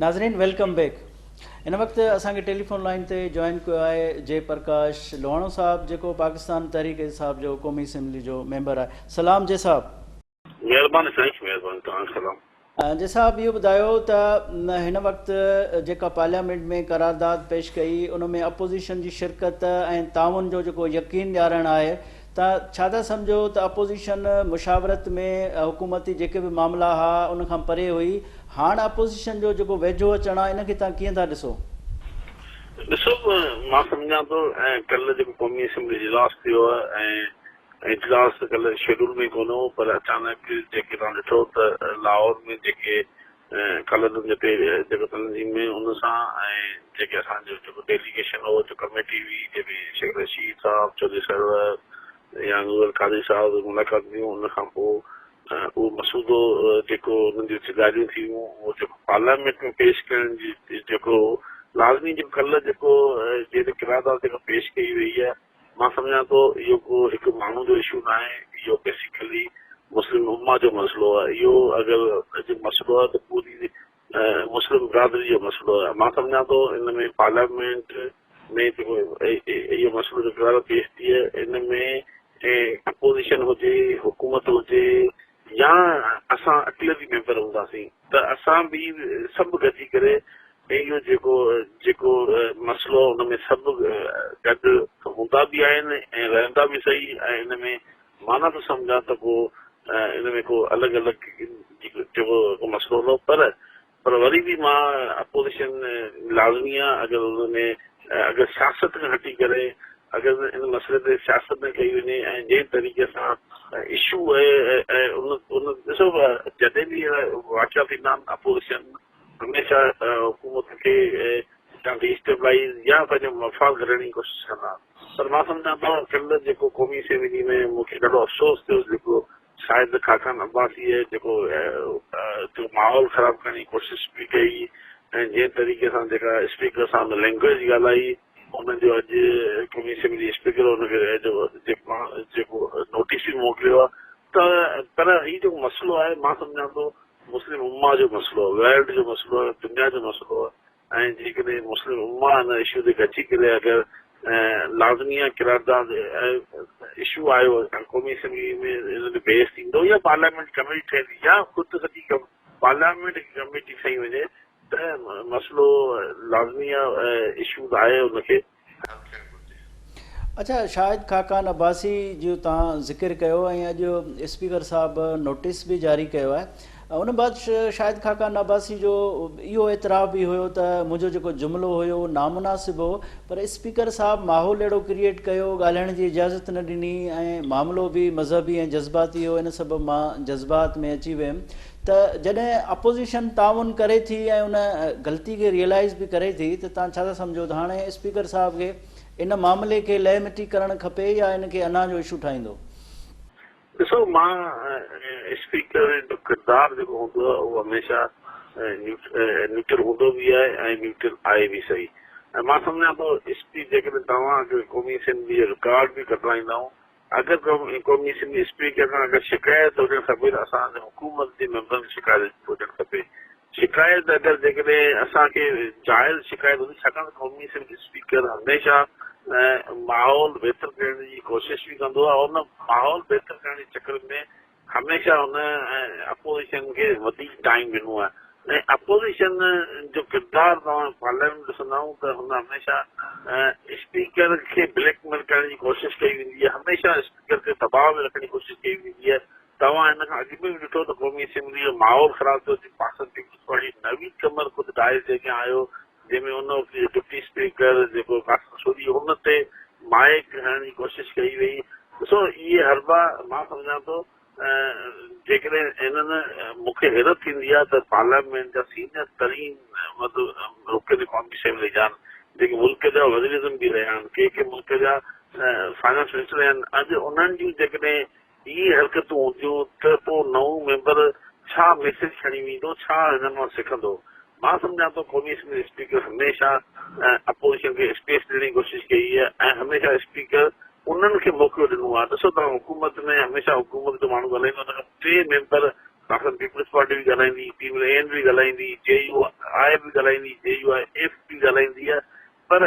नाज़रीन welcome back. इन वक्त असांखे टेलीफोन लाइन ते जॉइन कयो आहे जय प्रकाश लोहाणो साहब जेको पाकिस्तान तहरीक इंसाफ जो क़ौमी असम्बली जो मेंबर आहे। सलाम जय साहब। महिरबानी साईं, महिरबानी। तव्हांखे सलाम। जय साहब, इहो ॿुधायो त हिन वक़्तु जेका पार्लियामेंट में करारदाद पेश कई उन में अपोज़िशन जी शिरकत ऐं ताउन जो जेको यकीन ॾियारणु आहे, त छा था सम्झो त अपोज़िशन मुशावरत में हुकूमती जेके बि मामला हुआ उन खां परे हुई, हाणे अपोज़िशन जो जेको वेझो अचणु आहे इनखे तव्हां कीअं था ॾिसो? मां सम्झां थो कल्ह जेको क़ौमी असम्बली इजलास थियो आहे ऐं इजलास कल्ह शेड्यूल में कोन हो, पर अचानक जेके तव्हां ॾिठो त लाहौर में जेके कल्ह जेको तंज़ीम में उन सां ऐं जेके असांजो जेको डेलीगेशन हो जो कमेटी हुई जंहिंमें शेख रशीद साहब, चौधरी सरवर या नूर कादी साहब मुलाक़ात हुयूं, उन खां पोइ उहो मसूदो जेको उन्हनि जूं ॻाल्हियूं थियूं उहो जेको पार्लियामेंट में पेश करण जी जेको लाज़मी जेको कल्ह जेको जहिड़ी किरादाद जेको पेश कई वई आहे, मां सम्झां थो इहो को हिकु माण्हू जो इशू न आहे, इहो बेसिकली मुस्लिम उम्मा जो मसइलो आहे। इहो अगरि मसइलो आहे त पूरी मुस्लिम बिरादरी जो मसइलो आहे। मां सम्झां थो इन में पार्लियामेंट में जेको इहो मसइलो जो किरादाद पेश थी आहे, इन में अपोज़िशन हुजे, हुकूमत हुजे या असां अकेली मेंबर हूंदासीं त असां बि सभु गॾिजी करे इहो जेको जेको मसइलो उन में सभु गॾु हूंदा बि आहिनि ऐं रहंदा बि सही, ऐं इन में माना त सम्झां त पोइ इन में को अलॻि अलॻि जेको मसइलो हूंदो, पर वरी बि मां अपोज़िशन लाज़मी आहे अगरि उन में अगरि सियासत खां हटी करे अगरि इन मसइले ते सियासत न कई वञे ऐं जंहिं तरीक़े सां इशू आहे उन ॾिसो जॾहिं बि वाक़िया थींदा आहिनि अपोज़िशन हमेशह हुकूमत खे या डिस्टेबलाइज़ या पंहिंजो मफ़ाद करण जी कोशिशि कंदा। पर मां सम्झां थो कल्ह जेको क़ौमी असेंबली में मूंखे ॾाढो अफ़सोस थियो जेको शायदि खाकान अब्बासीअ जेको माहौल ख़राबु करण जी कोशिशि बि कई ऐं जंहिं तरीक़े सां जेका स्पीकर सां लैंग्वेज ॻाल्हाई, उनजो अॼु क़ौमी असेंबली स्पीकर हुनखे जेको नोटिस बि मोकिलियो आहे। त पर हीउ जेको मसइलो आहे मां सम्झां थो मुस्लिम उम्मा जो मसइलो आहे, वर्ल्ड जो मसइलो आहे, दुनिया जो मसइलो आहे, ऐं जेकॾहिं मुस्लिम उम्मा हिन इशू ते गॾिजी करे अगरि लाज़मी किरारदाद इशू आयो क़ौमी असेंबली में इन ते बहस थींदो या पार्लियामेंट कमेटी ठहंदी या ख़ुदि सॼी पार्लियामेंट कमेटी ठही वञे त मसइलो लाज़मी इशू आहे उनखे। अच्छा, शाहिद खाकान अब्बासी जो तव्हां ज़िक्र कयो ऐं अॼु स्पीकर साहिबु नोटिस बि जारी कयो आहे। उन बाद शाहिद खाकान अब्बासी जो इहो एतिराफ़ बि हुयो त मुंहिंजो जेको जुमिलो हुयो नामुनासिबु हो, पर स्पीकर साहिबु माहौल अहिड़ो क्रिएट कयो, ॻाल्हाइण जी इजाज़त न ॾिनी ऐं मामिलो बि मज़हबी ऐं जज़्बाती हो। इन सबबु मां जज़्बात में अची वियुमि त जॾहिं अपोज़िशन ताउन करे थी ऐं उन ग़लती खे रियलाइज़ बि करे थी त तव्हां छा था सम्झो त हाणे स्पीकर साहिब खे इन मामले खे लह मिटी करणु खपे या इनखे अञा जो इशू ठाहींदो? ॾिसो, मां स्पीकर जो किरदारु जेको हूंदो आहे उहो हमेशह न्यूट्रल हूंदो बि आहे ऐं न्यूट्रल आहे बि सही। ऐं मां सम्झां थो जेकॾहिं तव्हां क़ौमी असेंबली जो रिकॉर्ड बि कढाईंदा अगरि क़ौमी असेंबली स्पीकर खां अगरि शिकायत हुजणु खपे त असां हुकूमत जे मेंबरनि खे शिकायत हुजणु खपे। शिकायत अगरि जेकॾहिं असांखे जाइज़ शिकायत हूंदी, छाकाणि त क़ौमी असेंबली स्पीकर हमेशह माहौल बहितर करण जी कोशिशि बि कंदो आहे। उन माहौल बहितर करण जे चकर में हमेशह हुन अपोज़िशन खे वधीक टाइम ॾिनो आहे ऐं अपोज़िशन जो किरदारु तव्हां पार्लियामेंट ॾिसंदा त हुन हमेशह स्पीकर खे ब्लैकमेल करण जी कोशिशि कई वेंदी आहे, हमेशह स्पीकर खे दबाव में रखण जी कोशिशि कई वेंदी आहे। तव्हां हिन खां अॻु में बि ॾिठो त क़ौमी असेंबली जो माहौल ख़राबु थियो, पाकिस्तान पीपुल्स पार्टी नवीद कमर ख़ुदि डाइस जेके आयो जंहिंमें उन डिप्टी स्पीकर जेको कासूरी हुन ते माइक हणण जी कोशिशि कई वई। ॾिसो, इहे हरबा मां सम्झां थो जेकॾहिं इन्हनि मूंखे हैरत थींदी आहे त पार्लियामेंट जा सीनियर तरीन रुकन क़ौमी असेंबली जा जेके मुल्क जा वज़ीर आज़म बि रहिया आहिनि, के मुल्क जा फाइनेंस मिनिस्टर आहिनि, अॼु उन्हनि जूं जेकॾहिं इहे हरकतूं हूंदियूं त पोइ नओं मेंबर छा मैसेज खणी वेंदो, छा हिन मां सिखंदो। मां सम्झां थो क़ौमी असेंबली स्पीकर हमेशह अपोज़िशन खे स्पेस ॾियण जी कोशिशि कई आहे ऐं हमेशह स्पीकर उन्हनि खे मौक़ो ॾिनो आहे। ॾिसो, तव्हां हुकूमत में हमेशह हुकूमत जो माण्हू ॻाल्हाईंदो, हुन खां 3 मेंबर पाकिस्तान पीपुल्स पार्टी बि ॻाल्हाईंदी, PMN बि ॻाल्हाईंदी, JU आहे बि ॻाल्हाईंदी, JUIF बि ॻाल्हाईंदी आहे, पर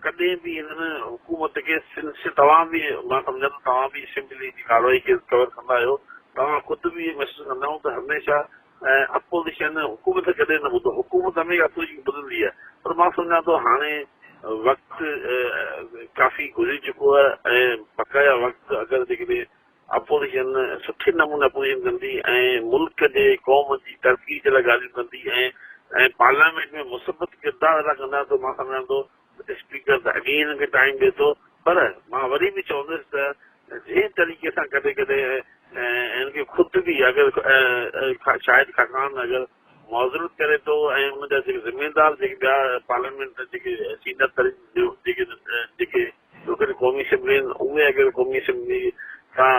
कॾहिं बि हिननि हुकूमत खे तव्हां बि, मां सम्झां थो तव्हां बि असेंबली जी कार्रवाई खे कवर कंदा आहियो, तव्हां ख़ुदि बि इहे महसूसु कंदा आहियो त हमेशह अपोज़िशन हुकूमत कॾहिं न ॿुधो, हुकूमत हमेशह अपोज़िशन ॿुधंदी आहे, पर मां सम्झां थो हाणे वक़्तु काफ़ी गुज़री चुको आहे ऐं बक़ाया वक़्तु अगरि जेकॾहिं अपोज़िशन सुठे नमूने अपोज़िशन कंदी ऐं मुल्क जे क़ौम जी तरक़ी जे लाइ ॻाल्हियूं कंदी ऐं पार्लियामेंट में मुसबत किरदारु अदा कंदा, त मां सम्झां थो स्पीकर त अॻे हिन खे टाइम ॾिए थो, पर मां वरी बि चवंदुसि त जंहिं तरीक़े सां कॾहिं कॾहिं हिनखे ख़ुदि बि अगरि शाहिद खाकान अगरि मौज़ूद करे थो ऐं हुनजा जेके ज़िम्मेदार जेके ॿिया पार्लियामेंट जेके सीनियर जेके क़ौमी असेंबली आहिनि, उहे अगरि क़ौमी असेंबली सां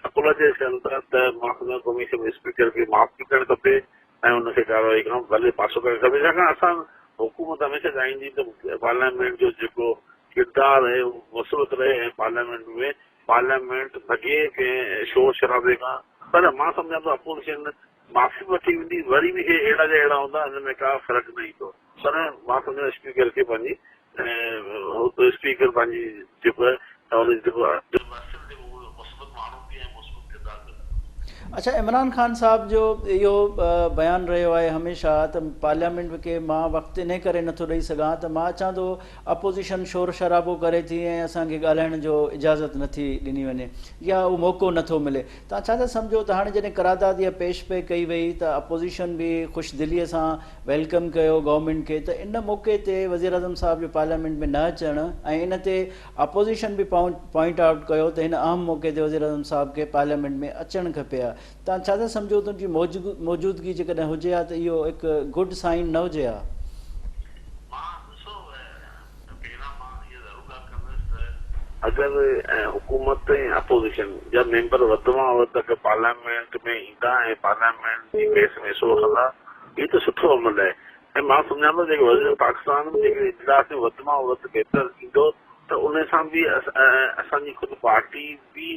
अपोलोजाइज़ कनि था त मां सम्झां क़ौमी असेंबली स्पीकर खे माफ़ बि करणु खपे ऐं हुनखे कार्रवाई खां भले पासो करणु खपे, छाकाणि असां हुकूमत हमेशह चाहींदी त पार्लियामेंट जो जेको किरदारु आहे उहो मसरूत रहे ऐं पार्लियामेंट भॼे कंहिं शोर शराबे खां, पर मां सम्झां थो अपोज़िशन माफ़ी वठी वेंदी, वरी बि हे अहिड़ा जा अहिड़ा हूंदा, हिन में का फ़र्क़ु न ईंदो, पर मां सम्झां स्पीकर खे पंहिंजी स्पीकर पंहिंजी जेको आहे हुन जेको मुस्बत माण्हू बि ऐं मुस्बत किरदारु कंदा। अच्छा, इमरान खान साहब जो इहो बयानु रहियो आहे हमेशह त पार्लियामेंट खे मां वक़्तु इन करे नथो ॾेई सघां त मां अचां थो अपोज़िशन शोर शराबो करे थी ऐं असांखे ॻाल्हाइण जो इजाज़त नथी ॾिनी वञे या उहो मौक़ो नथो मिले। तव्हां छा था सम्झो त हाणे जॾहिं करारदाद इहा पेश पे कई वई त अपोज़िशन बि ख़ुशदिलीअ सां वेलकम कयो गवर्नमेंट खे, त इन मौक़े ते वज़ीर आज़म साहब जो पार्लियामेंट में न अचणु ऐं इन ते अपोज़िशन बि पॉइंट आउट कयो त हिन अहम मौक़े ते वज़ीर आज़म साहब खे पार्लियामेंट में अचणु खपे हा। तव्हां छा था सम्झो त उनजी मौजूदगी जेकॾहिं हुजे हा त इहो हिकु गुड साइन न हुजे हा? अगरि हुकूमत ऐं अपोज़िशन जा मेंबर वधि मां वधि अगरि पार्लियामेंट में ईंदा ऐं पार्लियामेंट जी केस में हिसो वठंदा, इहो त सुठो अमल आहे ऐं मां सम्झां थो जेके वज़ीर पाकिस्तान में जेके इजलास में वधि मां वधि बहितर थींदो त उन सां बि असांजी ख़ुदि पार्टी बि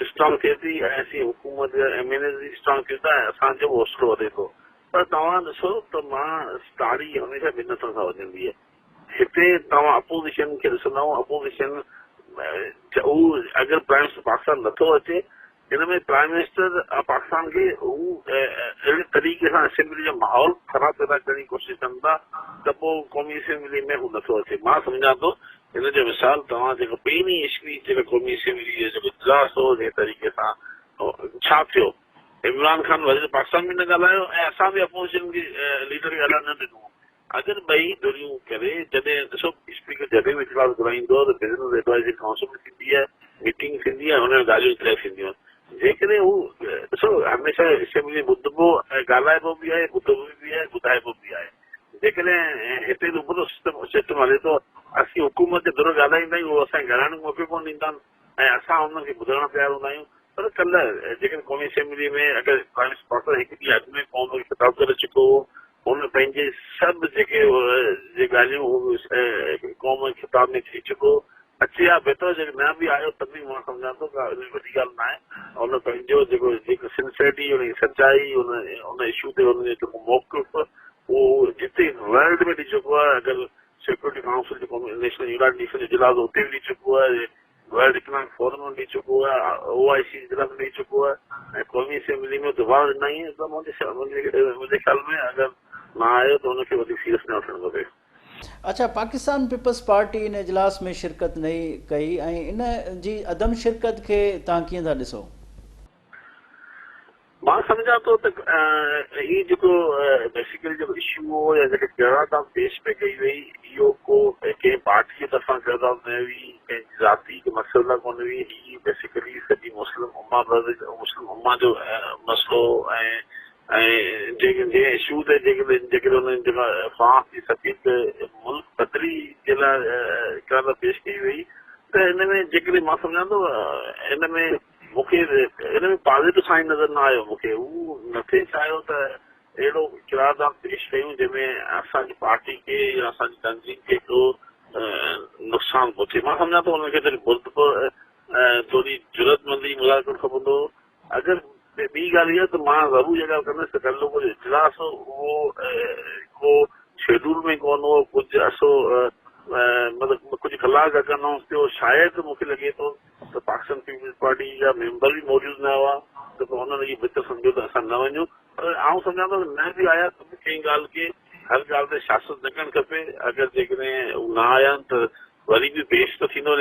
स्ट्रॉन्ग थिए थी ऐं असीं हुकूमत जा MNA बि स्ट्रॉन्ग थिए था ऐं असांजो हौसलो वधे थो। पर तव्हां ॾिसो त मां ताड़ी हमेशह ॿिनि हथनि सां वॼंदी आहे। हिते तव्हां अपोज़िशन खे ॾिसंदव, अपोज़िशन हू अगरि प्राइम मिनिस्टर पाकिस्तान नथो अचे, हिन में प्राइम मिनिस्टर पाकिस्तान खे हू अहिड़े तरीक़े सां असेंबली जो माहौल ख़राब पैदा करण जी कोशिशि कनि था त पोइ क़ौमी असेंबली में हू नथो अचे। मां सम्झां थो हिन जो मिसाल तव्हां जेको पहिरीं ईस्वी जेको क़ौमी असेंबली जो जेको इजलास हो, जंहिं तरीक़े सां छा थियो, इमरान खान वज़ीर पाकिस्तान बि न ॻाल्हायो ऐं असां बि अपोज़िशन खे लीडर खे ॻाल्हाइण न ॾिनो। अगरि ॿई धुरियूं करे जॾहिं ॾिसो स्पीकर जॾहिं बि इजलास घुराईंदो त बिज़नेस एडवाइज़री काउंसिल में थींदी आहे, मीटिंग थींदी आहे, हुन में ॻाल्हियूं तय थींदियूं आहिनि। जेकॾहिं हू ॾिसो हमेशह असेंबली ॿुधबो ऐं ॻाल्हाइबो बि आहे, ॿुधबो बि आहे, ॿुधाइबो बि आहे। जेकॾहिं हिते रुॻो सिस्टम हले थो, असीं हुकूमत जे दुर ॻाल्हाईंदा आहियूं, उहो असांखे ॻाल्हाइण जो मौक़ो कोन ॾींदा आहिनि ऐं असां हुनखे ॿुधण तयारु हूंदा आहियूं। पर कल्ह जेकॾहिं क़ौमी असेंबली में अगरि प्राइम मिनिस्टर हिकु ॾींहुं अॻु में क़ौम खे ख़िताब करे चुको हो, हुन पंहिंजे सभु जेके ॻाल्हियूं क़ौम जे खिताब में थी चुको अचे हा, बहितर जेके न बि आयो त बि मां सम्झां थो का वॾी ॻाल्हि न आहे। हुन पंहिंजो जेको सिंसियरिटी, हुनजी सचाई, हुन इशू ते हुनजो जेको मौक़िफ़ उहो जिते वर्ल्ड में ॾेई चुको आहे। अगरि सिक्योरिटी काउंसिल जेको नेशनल यूनाइटेड नेशन जो इजलास उते बि ॾेई चुको आहे, वर्ल्ड इकनॉमिक फोरम में ॾेई चुको आहे, OIC इजलास में ॾेई चुको आहे ऐं क़ौमी असेंबली में दुबारा ॾिना ई त मुंहिंजे ख्याल में अगरि न आयो त हुनखे वधीक सीरियस न वठणु खपे। अच्छा, पाकिस्तान पीपल्स पार्टी इन इजलास में शिरकत न कई ऐं इन जी अदम शिरकत खे तव्हां कीअं था ॾिसो? मां सम्झां थो त हीउ जेको बेसिकली जेको इशू हो या जेके करारदाद पेश पे कई वई, इहो को कंहिं पार्टी जे तरफ़ां करारदाद न हुई, कंहिं ज़ाती मसइला कोन हुई। हीउ बेसिकली सॼी मुस्लिम उम्मा जो मसइलो ऐं जंहिं इशू ते जेकॾहिं हुननि जेका फ़ास जी सफ़ीद मुल्क बदिली जे लाइ करारदाद पेश कई वई, त हिन में जेकॾहिं मां सम्झां थो हिन में मूंखे हिन में पॉज़िटिव साइन नज़र न आयो। मूंखे हू न थिए चाहियो त अहिड़ो किरारदाद पेश कयूं जंहिंमें असांजी पार्टी खे या असांजी तंज़ीम खे को नुक़सानु पहुचे। मां सम्झां थो हुनखे थोरी ज़रूरतमंदी मुज़ाहिरो करणु खपंदो। अगरि ॿी ॻाल्हि इहा त मां ज़रूरु इहा ॻाल्हि कंदुसि त कल्ह को इजलास उहो को शेड्यूल में कोन हो, कुझु असो मतिलबु कुझु कलाक अॻु अनाउंस थियो, शायदि मूंखे लॻे थो त पाकिस्तान पीपल्स पार्टी जा मेंबर बि मौजूदु न हुआ, त पोइ हुननि इहो विच सम्झो त असां न वञूं। पर आउं सम्झां थो न बि आया त बि कंहिं ॻाल्हि खे हर ॻाल्हि ते सियासत न करणु खपे। अगरि जेकॾहिं हू न आया आहिनि त वरी बि पेश त थींदो,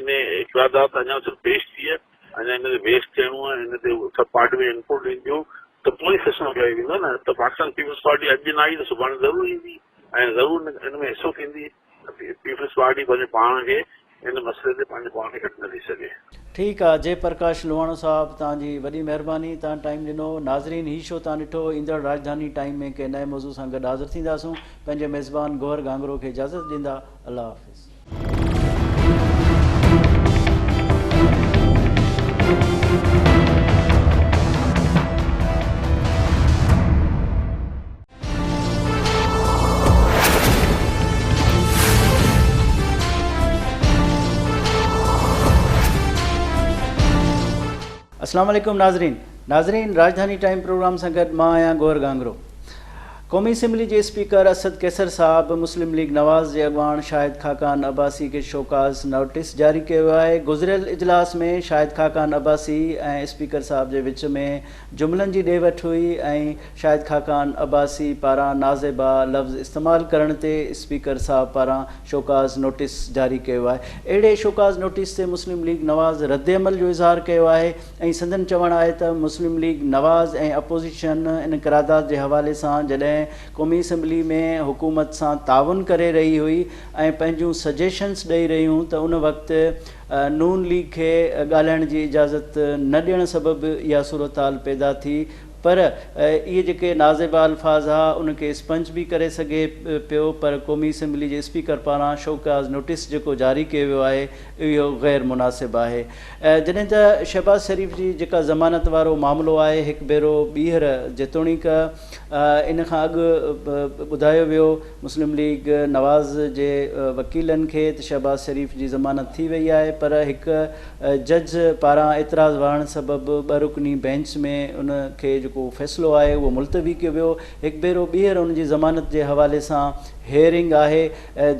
इन इक़रादात अञा सिर्फ़ु पेश थी आहे, अञा हिन ते वेस्ट थियणो आहे, हिन ते सभु पार्टी में इनपुट ईंदियूं त पोइ ई फैसलो कयो वेंदो न। त पाकिस्तान पीपल्स पार्टी अॼु न आई त सुभाणे ज़रूरु ईंदी ऐं ज़रूरु हिन में हिसो थींदी। पीपल्स पार्टी पंहिंजे पाण खे हिन मसइले ते पंहिंजे पाण खे घटि न थी सघे। ठीकु आहे जय प्रकाश लोहाणो साहब, तव्हांजी वॾी महिरबानी, तव्हां टाइम ॾिनो। नाज़रीन, ही शो तव्हां ॾिठो। ईंदड़ राजधानी टाइम में कंहिं नए मौज़ू सां गॾु हाज़िर थींदासूं। पंहिंजे मेज़बान गौहर गांगरो खे इजाज़त ॾींदा। अल्लाह हाफ़िज़। अस्सलाम वालेकुम नाज़रीन, राजधानी टाइम प्रोग्राम सां गॾु मां आहियां गौहर गांगरो। क़ौमी असम्बली जे स्पीकर असद कैसर साहब मुस्लिम लीग नवाज़ जे अॻवान शाहिद खाकान अब्बासी खे शोकाज़ नोटिस जारी कयो आहे। गुज़िरियल इजलास में शाहिद खाकान अब्बासी ऐं स्पीकर साहब जे विच में जुमलनि जी ॾे वठि हुई ऐं शाहिद खाकान अब्बासी पारां नाज़ेबा लफ़्ज़ इस्तेमालु करण ते स्पीकर साहब पारां शोकाज़ नोटिस जारी कयो आहे। अहिड़े शोकाज़ नोटिस ते मुस्लिम लीग नवाज़ रद्द अमल जो इज़हार कयो आहे ऐं संदन चवणु आहे त मुस्लिम लीग नवाज़ ऐं अपोज़िशन इन क़रारदाद जे हवाले सां जॾहिं क़ौमी असम्बली में हुकूमत सां ताउन करे रही हुई ऐं पंहिंजूं सजेशन्स ॾेई रहियूं त उन वक़्तु नून लीग खे ॻाल्हाइण जी इजाज़त न ॾियण सबबि इहा सूरत हाल पैदा थी। पर इहे जेके नाज़ेबा अल्फाज़ हुआ उनखे स्पंज बि करे सघे पियो, पर क़ौमी असम्बली जे स्पीकर पारां शोकाज़ नोटिस जेको जारी कयो वियो आहे इहो ग़ैर मुनासिबु आहे। जॾहिं त शहबाज़ शरीफ़ जी जेका ज़मानत वारो मामिलो आहे हिकु भेरो ॿीहर जेतोणीकि इन खां अॻु ॿुधायो वियो मुस्लिम लीग नवाज़ जे वकीलनि खे त शहबाज़ शरीफ़ जी ज़मानत थी वई आहे, पर हिकु जज पारां एतिराज़ वारण सबबि ॿ रुकनी बेंच में उनखे जेको फ़ैसिलो आहे उहो मुलतवी कयो वियो। हिकु भेरो ॿीहर उन जी ज़मानत जे हवाले सां हेयरिंग आहे,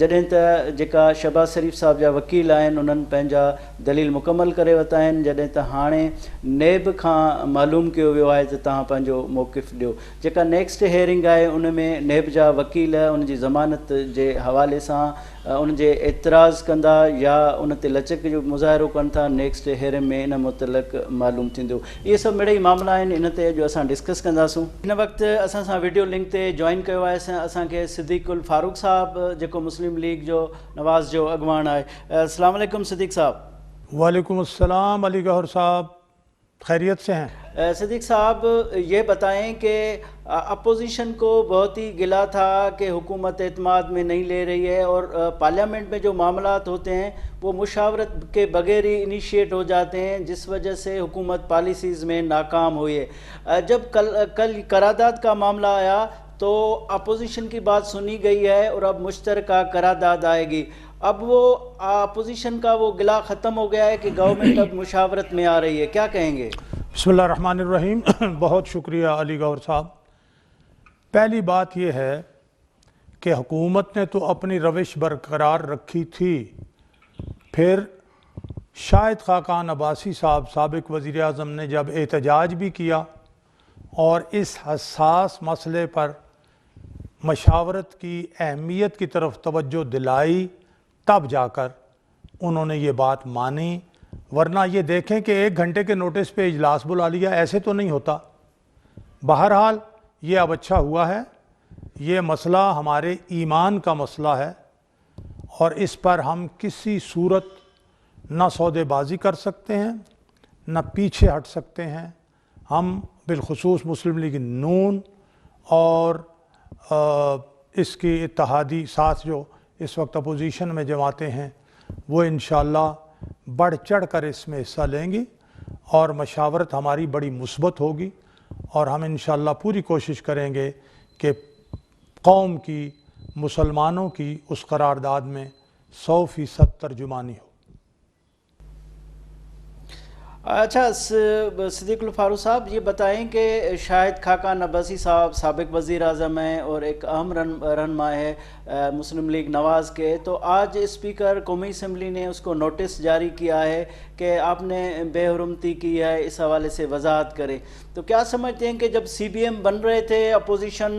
जॾहिं त जेका शहबाज़ शरीफ़ साहब जा वकील आहिनि उन्हनि पंहिंजा दलील मुकमल करे वरिता आहिनि, जॾहिं त हाणे नेब खां मालूम कयो वियो आहे त तव्हां पंहिंजो मौक़िफ़ ॾियो। जेका नेक्स्ट हेयरिंग आहे उन में नेब जा वकील उन जी ज़मानत जे हवाले सां उन जे एतिराज़ कंदा या उन ते लचक जो मुज़ाहिरो कनि था। नेक्स्ट हेयरिंग में इन मुतलक़ मालूम थींदो। इहे सभु मिड़ई मामला आहिनि, इन ते अॼु असां डिस्कस कंदासूं। हिन वक़्तु असां सां वीडियो लिंक ते जॉइन कयो आहे असांखे सिद्दीक़ उल फारूक साहब जेको मुस्लिम लीग जो नवाज़ जो अॻवान आहे। अस्सलाम वालेकुम सिद्दीक़ साहब। वालेकुम अस्सलाम अली गौहर साहब, खैरियत से हैं? सिद्दीक़ साहब ये बताएं कि अपोजिशन को बहुत ही गिला था कि हुकूमत एतमाद में नहीं ले रही है और पार्लियामेंट में जो मामलात होते हैं वो मुशावरत के बगैर ही इनिशिएट हो जाते हैं, जिस वजह से हुकूमत पॉलिसीज़ में नाकाम हुई है। जब कल करारदाद का मामला आया तो अपोजिशन की बात सुनी गई है और अब मुश्तरका करारदाद आएगी। अब वो अपोजिशन का वो गिला ख़त्म हो गया है कि गवर्नमेंट अब मुशावरत में आ रही है, क्या कहेंगे? बिस्मिल्लाहिर्रहमानिर्रहीम। बहुत शुक्रिया अली गौहर साहब। पहली बात यह है कि हुकूमत ने तो अपनी रविश बरकरार रखी थी, फिर शाहिद खाकान अब्बासी साहब साबिक वज़ीर आज़म ने जब एहतजाज भी किया और इस हसास मसले पर मशावरत की अहमियत की तरफ तवज्जो दिलाई, तब जाकर उन्होंने ये बात मानी। वरना ये देखें कि 1 घंटे के नोटिस पे इजलास बुला लिया, ऐसे तो नहीं होता। बहरहाल ये अब अच्छा हुआ है। ये मसला हमारे ईमान का मसला है और इस पर हम किसी सूरत न सौदेबाजी कर सकते हैं न पीछे हट सकते हैं। हम बिलखुसूस मुस्लिम लीग नून और इसकी इत्तहादी साथ जो इस वक्त अपोजिशन में जमातें हैं वो इंशाअल्लाह बढ़ चढ़ कर इसमें हिस्सा लेंगी और मशावरत हमारी बड़ी मुस्बत होगी और हम इंशाअल्लाह पूरी कोशिश करेंगे कि कौम की, मुसलमानों की उस करारदाद में 100% तर्जुमानी हो। اچھا صدیق الفاروق صاحب، یہ بتائیں کہ شاہد خاقان عباسی صاحب سابق وزیر اعظم ہیں اور ایک اہم رہنما ہے مسلم لیگ نواز کے، تو آج اسپیکر قومی اسمبلی نے اس کو نوٹس جاری کیا ہے کہ آپ نے بے حرمتی کی ہے، اس حوالے سے وضاحت کرے. تو کیا سمجھتے ہیں کہ جب سی بی ایم بن رہے تھے اپوزیشن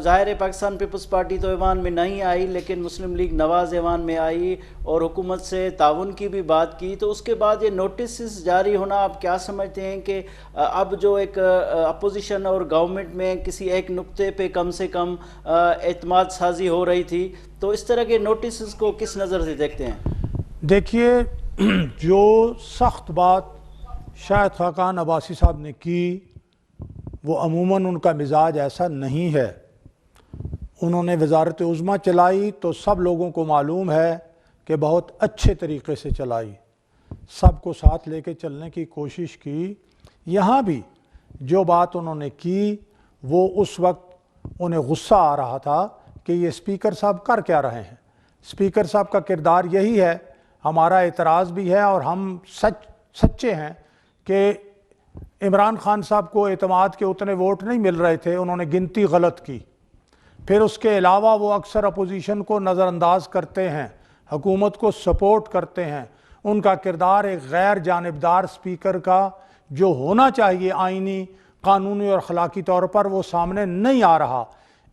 ظاہر ہے پاکستان پیپلز پارٹی تو ایوان میں نہیں آئی، لیکن مسلم لیگ نواز ایوان میں آئی اور حکومت سے تعاون کی بھی بات کی، تو اس کے بعد یہ نوٹسز جاری ہونا آپ کیا سمجھتے ہیں کہ اب جو ایک اپوزیشن اور گورنمنٹ میں کسی ایک نقطے پہ کم سے کم اعتماد سازی ہو رہی تھی، تو اس طرح کے نوٹسز کو کس نظر سے دیکھتے ہیں؟ دیکھیے، جو سخت بات شاہد خاقان عباسی صاحب نے کی وہ عموماً ان کا مزاج ایسا نہیں ہے. انہوں نے وزارت عظمیٰ چلائی تو سب لوگوں کو معلوم ہے کہ بہت اچھے طریقے سے چلائی، سب کو ساتھ لے کے چلنے کی کوشش کی. یہاں بھی جو بات انہوں نے کی وہ اس وقت انہیں غصہ آ رہا تھا کہ یہ اسپیکر صاحب کر کیا رہے ہیں. اسپیکر صاحب کا کردار یہی ہے، ہمارا اعتراض بھی ہے اور ہم سچے ہیں کہ عمران خان صاحب کو اعتماد کے اتنے ووٹ نہیں مل رہے تھے، انہوں نے گنتی غلط کی. پھر اس کے علاوہ وہ اکثر اپوزیشن کو نظر انداز کرتے ہیں، حکومت کو سپورٹ کرتے ہیں. ان کا کردار ایک غیر جانبدار اسپیکر کا جو ہونا چاہیے آئینی، قانونی اور اخلاقی طور پر، وہ سامنے نہیں آ رہا.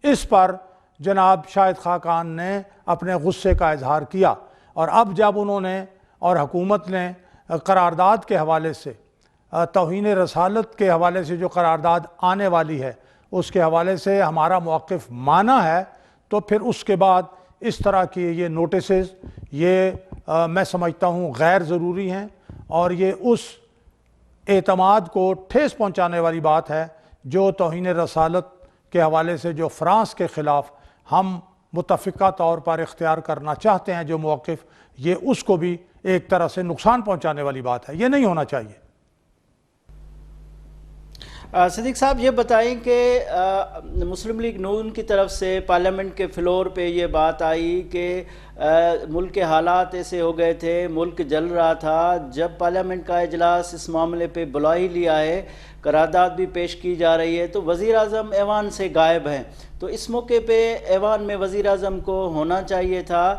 اس پر جناب شاہد خاقان نے اپنے غصے کا اظہار کیا، اور اب جب انہوں نے اور حکومت نے قرارداد کے حوالے سے، توہین رسالت کے حوالے سے جو قرارداد آنے والی ہے اس کے حوالے سے ہمارا موقف مانا ہے، تو پھر اس کے بعد اس طرح کی یہ نوٹسز یہ میں سمجھتا ہوں غیر ضروری ہیں، اور یہ اس اعتماد کو ٹھیس پہنچانے والی بات ہے جو توہین رسالت کے حوالے سے جو فرانس کے خلاف ہم متفقہ طور پر اختیار کرنا چاہتے ہیں جو موقف، یہ اس کو بھی ایک طرح سے نقصان پہنچانے والی بات ہے. یہ نہیں ہونا چاہیے. صدیق صاحب، یہ بتائیں کہ مسلم لیگ نون کی طرف سے پارلیمنٹ کے فلور پہ یہ بات آئی کہ ملک کے حالات ایسے ہو گئے تھے، ملک جل رہا تھا، جب پارلیمنٹ کا اجلاس اس معاملے پہ بلا ہی لیا ہے، قرارداد بھی پیش کی جا رہی ہے، تو وزیر اعظم ایوان سے غائب ہیں. تو اس موقع پہ ایوان میں وزیر اعظم کو ہونا چاہیے تھا،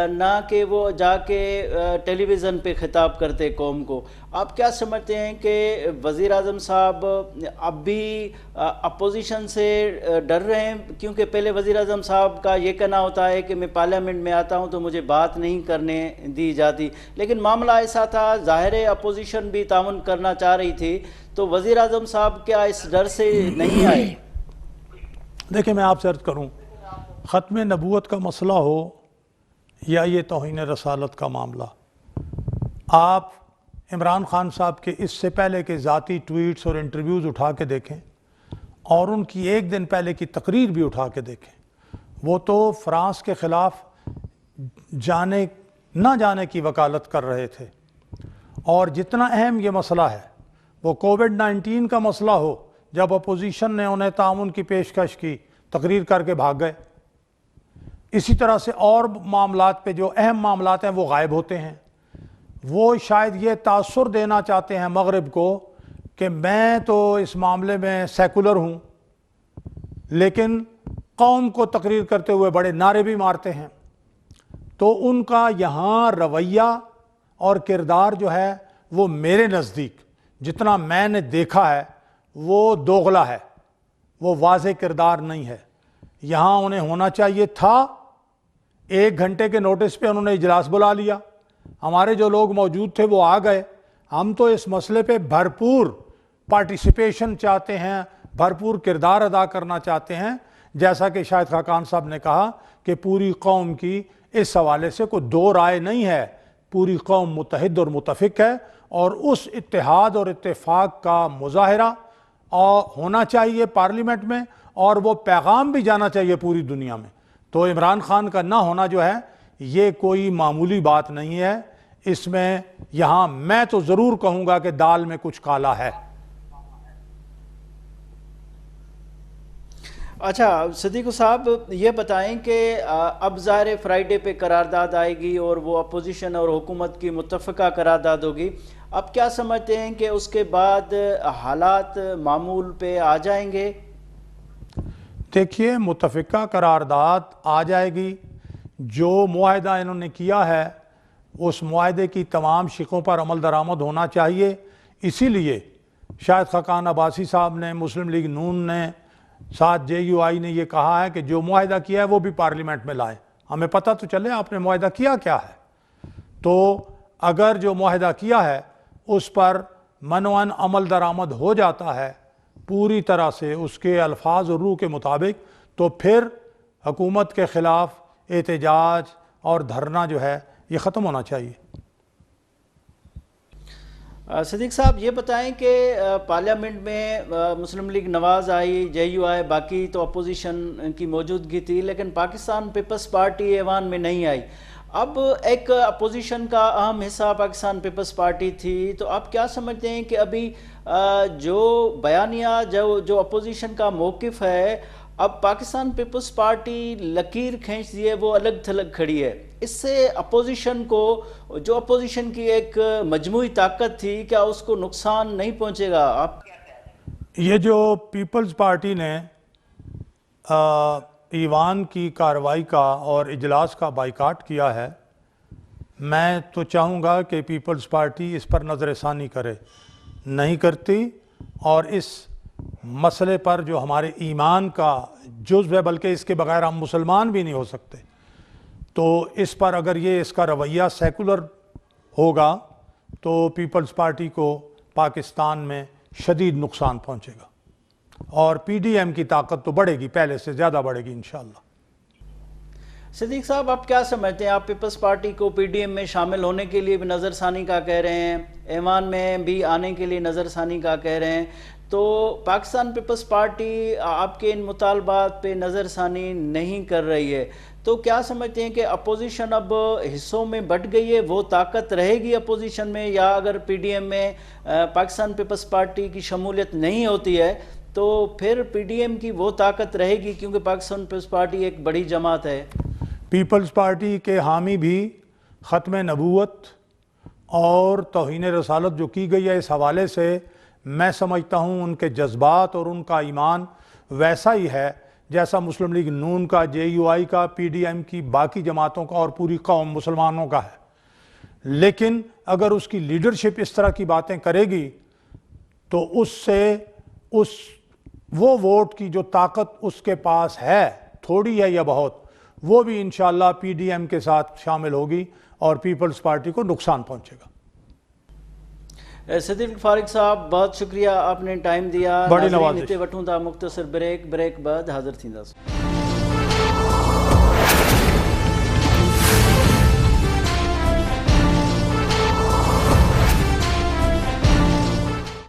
نہ کہ وہ جا کے ٹیلی ویژن پہ خطاب کرتے قوم کو. آپ کیا سمجھتے ہیں کہ وزیر اعظم صاحب اب بھی اپوزیشن سے ڈر رہے ہیں؟ کیونکہ پہلے وزیر اعظم صاحب کا یہ کہنا ہوتا ہے کہ میں پارلیمنٹ میں آتا ہوں تو مجھے بات نہیں کرنے دی جاتی، لیکن معاملہ ایسا تھا، ظاہر ہے اپوزیشن بھی تعاون کرنا چاہ رہی تھی، تو وزیر اعظم صاحب کیا اس ڈر سے نہیں آئے؟ دیکھیں، میں آپ سے عرض کروں، ختم نبوت کا مسئلہ ہو یا یہ توہین رسالت کا معاملہ، آپ عمران خان صاحب کے اس سے پہلے کے ذاتی ٹویٹس اور انٹرویوز اٹھا کے دیکھیں، اور ان کی ایک دن پہلے کی تقریر بھی اٹھا کے دیکھیں. وہ تو فرانس کے خلاف جانے نہ جانے کی وکالت کر رہے تھے. اور جتنا اہم یہ مسئلہ ہے، وہ کووڈ-19 کا مسئلہ ہو، جب اپوزیشن نے انہیں تعاون کی پیشکش کی، تقریر کر کے بھاگ گئے. اسی طرح سے اور معاملات پہ جو اہم معاملات ہیں وہ غائب ہوتے ہیں. وہ شاید یہ تاثر دینا چاہتے ہیں مغرب کو کہ میں تو اس معاملے میں سیکولر ہوں، لیکن قوم کو تقریر کرتے ہوئے بڑے نعرے بھی مارتے ہیں. تو ان کا یہاں رویہ اور کردار جو ہے وہ میرے نزدیک جتنا میں نے دیکھا ہے وہ دوغلا ہے، وہ واضح کردار نہیں ہے. یہاں انہیں ہونا چاہیے تھا، 1 گھنٹے کے نوٹس پہ انہوں نے اجلاس بلا لیا، ہمارے جو لوگ موجود تھے وہ آ گئے. ہم تو اس مسئلے پہ بھرپور پارٹیسپیشن چاہتے ہیں، بھرپور کردار ادا کرنا چاہتے ہیں. جیسا کہ شاہد خاقان صاحب نے کہا کہ پوری قوم کی اس حوالے سے کوئی دو رائے نہیں ہے، پوری قوم متحد اور متفق ہے، اور اس اتحاد اور اتفاق کا مظاہرہ ہونا چاہیے پارلیمنٹ میں، اور وہ پیغام بھی جانا چاہیے پوری دنیا میں. تو عمران خان کا نہ ہونا جو ہے یہ کوئی معمولی بات نہیں ہے. اس میں یہاں میں تو ضرور کہوں گا کہ دال میں کچھ کالا ہے. اچھا صدیق صاحب، یہ بتائیں کہ اب ظاہر فرائیڈے پہ قرارداد آئے گی اور وہ اپوزیشن اور حکومت کی متفقہ قرارداد ہوگی. اب کیا سمجھتے ہیں کہ اس کے بعد حالات معمول پہ آ جائیں گے؟ دیکھیے متفقہ قرارداد آ جائے گی. جو معاہدہ انہوں نے کیا ہے اس معاہدے کی تمام شقوں پر عمل درآمد ہونا چاہیے. اسی لیے شاہد خاقان عباسی صاحب نے، مسلم لیگ نون نے، ساتھ JUI نے یہ کہا ہے کہ جو معاہدہ کیا ہے وہ بھی پارلیمنٹ میں لائیں. ہمیں پتہ تو چلے آپ نے معاہدہ کیا کیا ہے. تو اگر جو معاہدہ کیا ہے اس پر منوعاً عمل درآمد ہو جاتا ہے پوری طرح سے اس کے الفاظ اور روح کے مطابق، تو پھر حکومت کے خلاف احتجاج اور دھرنا جو ہے یہ ختم ہونا چاہیے. صدیق صاحب یہ بتائیں کہ پارلیمنٹ میں مسلم لیگ نواز آئی، JUI، باقی تو اپوزیشن کی موجودگی تھی، لیکن پاکستان پیپلز پارٹی ایوان میں نہیں آئی. اب ایک اپوزیشن کا اہم حصہ پاکستان پیپلز پارٹی تھی، تو آپ کیا سمجھتے ہیں کہ ابھی جو بیانیہ جو اپوزیشن کا موقف ہے، اب پاکستان پیپلز پارٹی لکیر کھینچ دیے وہ الگ تھلگ کھڑی ہے، اس سے اپوزیشن کو، جو اپوزیشن کی ایک مجموعی طاقت تھی، کیا اس کو نقصان نہیں پہنچے گا؟ آپ یہ جو پیپلز پارٹی نے ایوان کی کارروائی کا اور اجلاس کا بائیکاٹ کیا ہے، میں تو چاہوں گا کہ پیپلز پارٹی اس پر نظر ثانی کرے. نہیں کرتی، اور اس مسئلے پر جو ہمارے ایمان کا جزو ہے، بلکہ اس کے بغیر ہم مسلمان بھی نہیں ہو سکتے، تو اس پر اگر یہ اس کا رویہ سیکولر ہوگا تو پیپلز پارٹی کو پاکستان میں شدید نقصان پہنچے گا، اور PDM کی طاقت تو بڑھے گی، پہلے سے زیادہ بڑھے گی انشاءاللہ. صدیق صاحب آپ کیا سمجھتے ہیں؟ آپ پیپلز پارٹی کو PDM میں شامل ہونے کے لیے بھی نظر ثانی کا کہہ رہے ہیں، ایوان میں بھی آنے کے لیے نظر ثانی کا کہہ رہے ہیں، تو پاکستان پیپلز پارٹی آپ کے ان مطالبات پہ نظر ثانی نہیں کر رہی ہے، تو کیا سمجھتے ہیں کہ اپوزیشن اب حصوں میں بٹ گئی ہے، وہ طاقت رہے گی اپوزیشن میں، یا اگر PDM میں پاکستان پیپلز پارٹی کی شمولیت نہیں ہوتی ہے تو پھر PDM کی وہ طاقت رہے گی، کیونکہ پاکستان پیپلز پارٹی ایک بڑی جماعت ہے؟ پیپلز پارٹی کے حامی بھی ختم نبوت اور توہین رسالت جو کی گئی ہے، اس حوالے سے میں سمجھتا ہوں ان کے جذبات اور ان کا ایمان ویسا ہی ہے جیسا مسلم لیگ نون کا، JUI کا، PDM کی، باقی جماعتوں کا اور پوری قوم مسلمانوں کا ہے. لیکن اگر اس کی لیڈرشپ اس طرح کی باتیں کرے گی تو اس سے وہ ووٹ کی جو طاقت اس کے پاس ہے، تھوڑی ہے یا بہت، وہ بھی انشاءاللہ PDM کے ساتھ شامل ہوگی اور پیپلز پارٹی کو نقصان پہنچے گا. صدیق فارغ صاحب بہت شکریہ، آپ نے ٹائم دیا. بڑی نوازش. وٹھوں تا مختصر بریک بعد حاضر تھیندا.